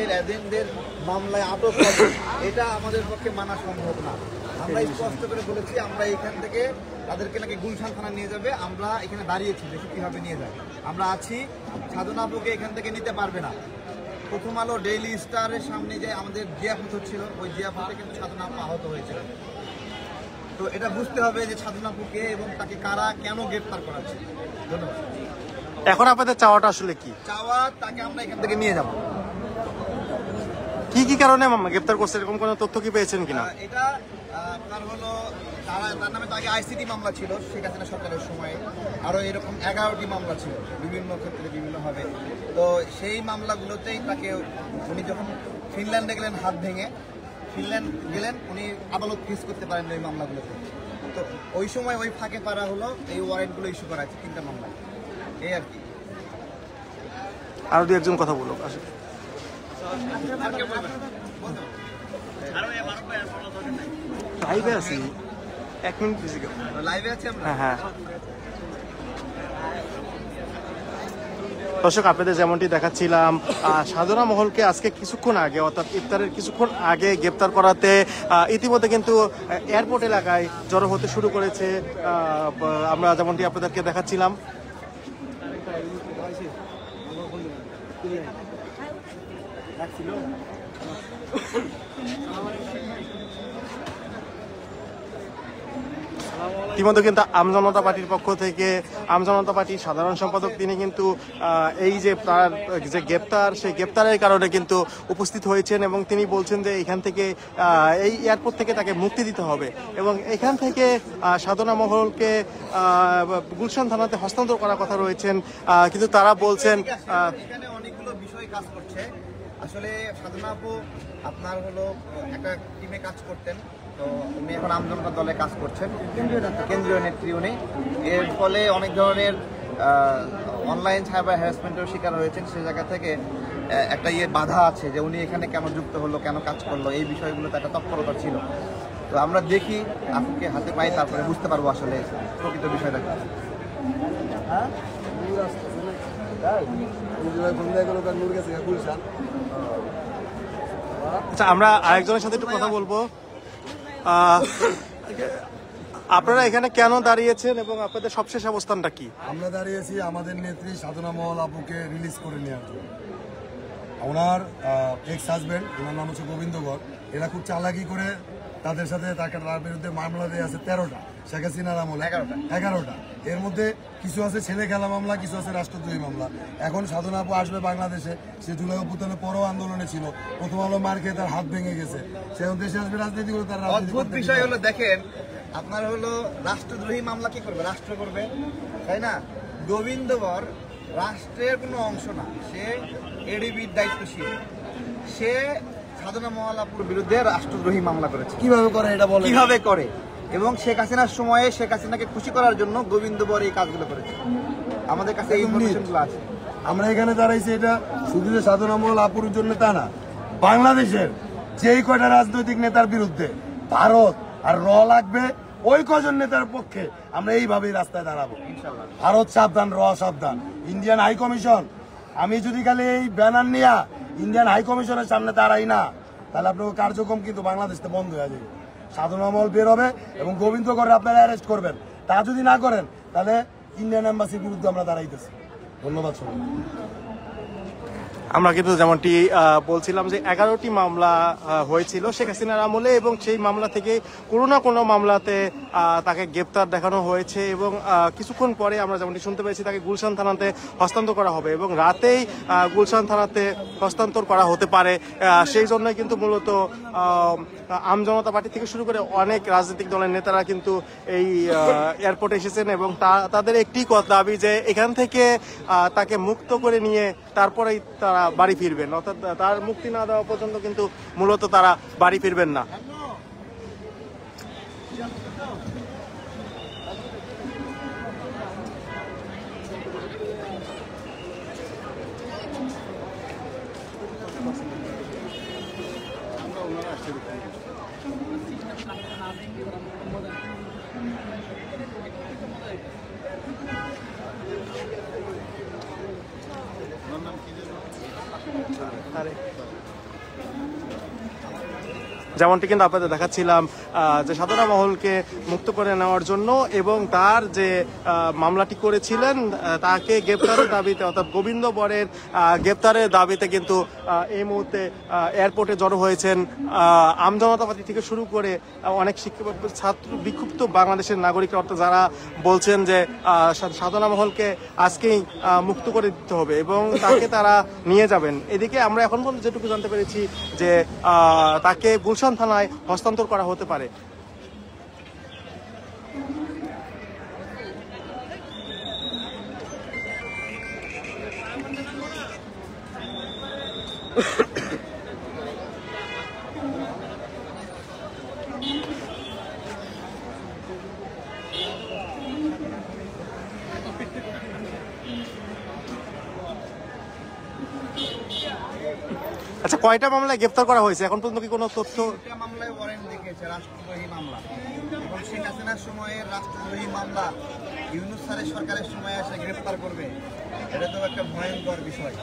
আওয়ামীর এজেন্টদের মামলায় আটক হবে, এটা আমাদের পক্ষে মানা সম্ভব না। আমরা স্পষ্ট করে বলেছি আমরা এখান থেকে তাদেরকে নাকি গুলশান থানা নিয়ে যাবে, আমরা এখানে দাঁড়িয়েছি দেখি কীভাবে নিয়ে যায়। আমরা আছি, সাধনা আপুকে এখান থেকে নিতে পারবে না। প্রথম আলো ডেইলি স্টারের সামনে যে আমাদের জিয়াফত হচ্ছিল, ওই জিয়াফতে কিন্তু সাধনা আপু আহত হয়েছিল। তো এটা বুঝতে হবে যে সাধনা আপুকে এবং তাকে কারা কেন গ্রেফতার করাচ্ছে। ধন্যবাদ। এখন আপনাদের চাওয়াটা আসলে কি? চাওয়া তাকে আমরা এখান থেকে নিয়ে যাব। কি কি কারণে গ্রেফতার করছে এরকম কোনো তথ্য কি পেয়েছেন কিনা? এটা আপনার হলো তার নামে তো আগে আইসিটি মামলা ছিল শেখ হাসিনা সরকারের সময়ে, আরও এরকম 11টি মামলা ছিল বিভিন্ন ক্ষেত্রে বিভিন্নভাবে। তো সেই মামলাগুলোতেই তাকে উনি যখন ফিনল্যান্ডে গেলেন হাত ভেঙে, ফিনল্যান্ড গেলেন, উনি আদালত ফেস করতে পারেন ওই মামলাগুলোতে। তো ওই সময় ওই ফাঁকে পারা হলো এই ওয়ারেন্টগুলো ইস্যু করা আছে 3টা মামলা, এই আর কি। আরো দু একজন কথা বলো। লাইভে আছি, 1 মিনিট বেশি লাইভে আছি আমরা। হ্যাঁ। দর্শক, আপনাদের যেমনটি দেখাচ্ছিলাম, সাধনা মহলকে আজকে কিছুক্ষণ আগে অর্থাৎ ইফতারের কিছুক্ষণ আগে গ্রেপ্তার করাতে ইতিমধ্যে কিন্তু এয়ারপোর্ট এলাকায় জড়ো হতে শুরু করেছে। আমরা যেমনটি আপনাদেরকে দেখাচ্ছিলাম। ইতিমধ্যে কিন্তু আমজনতা পার্টির পক্ষ থেকে আমজনতা পার্টির সাধারণ সম্পাদক তিনি কিন্তু এই যে তার যে গ্রেপ্তার, সেই গ্রেপ্তারের কারণে কিন্তু উপস্থিত হয়েছেন এবং তিনি বলছেন যে এখান থেকে এই এয়ারপোর্ট থেকে তাকে মুক্তি দিতে হবে এবং এখান থেকে সাধনা মহলকে গুলশান থানাতে হস্তান্তর করার কথা রয়েছেন। কিন্তু তারা বলছেন এখানে অনেকগুলো বিষয় কাজ করছে। আসলে সাধনা আপু আপনার হলো একটা টিমে কাজ করতেন, তো উনি এখন আমজনতা দলে কাজ করছেন, কেন্দ্রীয় নেত্রী উনি। এর ফলে অনেক ধরনের অনলাইন সাইবার হ্যারাসমেন্টের শিকার হয়েছেন। সে জায়গা থেকে একটা বাধা আছে যে উনি এখানে কেন যুক্ত হলো, কেন কাজ করলো, এই বিষয়গুলোতে একটা তৎপরতা ছিল। তো আমরা দেখি আপুকে হাতে পাই, তারপরে বুঝতে পারবো আসলে প্রকৃত বিষয়টা। আচ্ছা, আমরা আরেকজনের সাথে একটু কথা বলবো। আপনারা এখানে কেন দাঁড়িয়েছেন এবং আপনাদের সবশেষ অবস্থানটা কি? আমরা দাঁড়িয়েছি আমাদের নেত্রী সাধনা মহল আপুকে রিলিজ করে নেওয়ার জন্য। ওনার এক্স হাজব্যান্ড, ওনার নাম হচ্ছে গোবিন্দগড়, এরা খুব চালাকি করে তাদের সাথে তার বিরুদ্ধে মামলা দিয়ে আছে 13টা, শেখ হাসিনার আমলে 11টা। এর মধ্যে কিছু আছে ছেলে খেলা মামলা, কিছু আছে রাষ্ট্রদ্রোহী মামলা। এখন সাধনা আপু আসবে বাংলাদেশে, সে জুলাই অভ্যুত্থানের পরও আন্দোলনে ছিল, প্রথম আলো মার খেয়ে তার হাত ভেঙে গেছে, সে দেশে আসবে রাজনীতি করে। তার অদ্ভুত বিষয় হলো দেখেন, আপনার হলো রাষ্ট্রদ্রোহী মামলা কি করবে? রাষ্ট্র করবে, তাই না? গোবিন্দগড় রাষ্ট্রের কোনো অংশ না, সে এডিবির দায়িত্বশীল। সে সাধনা মহলাপুর বিরুদ্ধে রাষ্ট্রদ্রোহী মামলা করেছে। কিভাবে করে এটা বলে? কিভাবে করে? এবং শেখ হাসিনার সময়ে শেখ হাসিনাকে খুশি করার জন্য গোবিন্দগড় এই কাজগুলো করেছে। আমাদের কাছে এই ইনফরমেশনগুলো আছে। আমরা এখানে দাঁড়াইছি এটা শুধু যে সাধনা মহল আপুর জন্য তা না, বাংলাদেশের যেই কয়টা রাজনৈতিক নেতার বিরুদ্ধে ভারত আর লাগবে, ওই কজন নেতার পক্ষে আমরা এইভাবেই রাস্তায় দাঁড়াবো। ভারত সাবধান, সাবধান। ইন্ডিয়ান হাই কমিশন, আমি যদি খালি এই ব্যানার নিয়ে ইন্ডিয়ান হাই কমিশনের সামনে দাঁড়াই না, তাহলে আপনার কার্যক্রম কিন্তু বাংলাদেশে বন্ধ হয়ে যাবে। সাধনা মহল বের হবে এবং গোবিন্দগড়ে আপনারা অ্যারেস্ট করবেন। তা যদি না করেন তাহলে ইন্ডিয়ান এম্বাসির বিরুদ্ধে আমরা দাঁড়াইতেছি। ধন্যবাদ সবাই। আমরা কিন্তু যেমনটি বলছিলাম যে 11টি মামলা হয়েছিল শেখ হাসিনার আমলে এবং সেই মামলা থেকে কোনো না কোনো মামলাতে তাকে গ্রেপ্তার দেখানো হয়েছে এবং কিছুক্ষণ পরে আমরা যেমনটি শুনতে পেয়েছি তাকে গুলশান থানাতে হস্তান্তর করা হবে এবং রাতেই গুলশান থানাতে হস্তান্তর করা হতে পারে। সেই জন্যই কিন্তু মূলত আমজনতা পার্টি থেকে শুরু করে অনেক রাজনৈতিক দলের নেতারা কিন্তু এই এয়ারপোর্টে এসেছেন এবং তাদের একটি দাবি যে এখান থেকে তাকে মুক্ত করে নিয়ে তারপরেই তারা বাড়ি ফিরবেন, অর্থাৎ তার মুক্তি না দেওয়া পর্যন্ত কিন্তু মূলত তারা বাড়ি ফিরবেন না। আরে যেমনটি কিন্তু আপনাদের দেখাচ্ছিলাম যে সাধনা মহলকে মুক্ত করে নেওয়ার জন্য এবং তার যে মামলাটি করেছিলেন তাকে গ্রেপ্তারের দাবিতে অর্থাৎ গোবিন্দ বরের গ্রেপ্তারের দাবিতে কিন্তু এই মুহূর্তে এয়ারপোর্টে জড়ো হয়েছেন আমজনতা পার্টি থেকে শুরু করে অনেক ছাত্র বিক্ষুব্ধ বাংলাদেশের নাগরিকরা, অর্থাৎ যারা বলছেন যে সাধনা মহলকে আজকেই মুক্ত করে দিতে হবে এবং তাকে তারা নিয়ে যাবেন। এদিকে আমরা এখন পর্যন্ত যেটুকু জানতে পেরেছি যে তাকে গুলশান থানায় হস্তান্তর করা হতে পারে। আচ্ছা, কয়টা মামলায় গ্রেফতার করা হয়েছে এখন পর্যন্ত কি কোনো তথ্য? দুইটা মামলায় ওয়ারেন্ট লিখেছে, রাষ্ট্রদ্রোহী মামলা এবং শেখ হাসিনার সময়ের রাষ্ট্রদ্রোহী মামলা ইউনূস স্যারের সরকারের সময় এসে গ্রেফতার করবে, এটা তো একটা ভয়ঙ্কর বিষয়।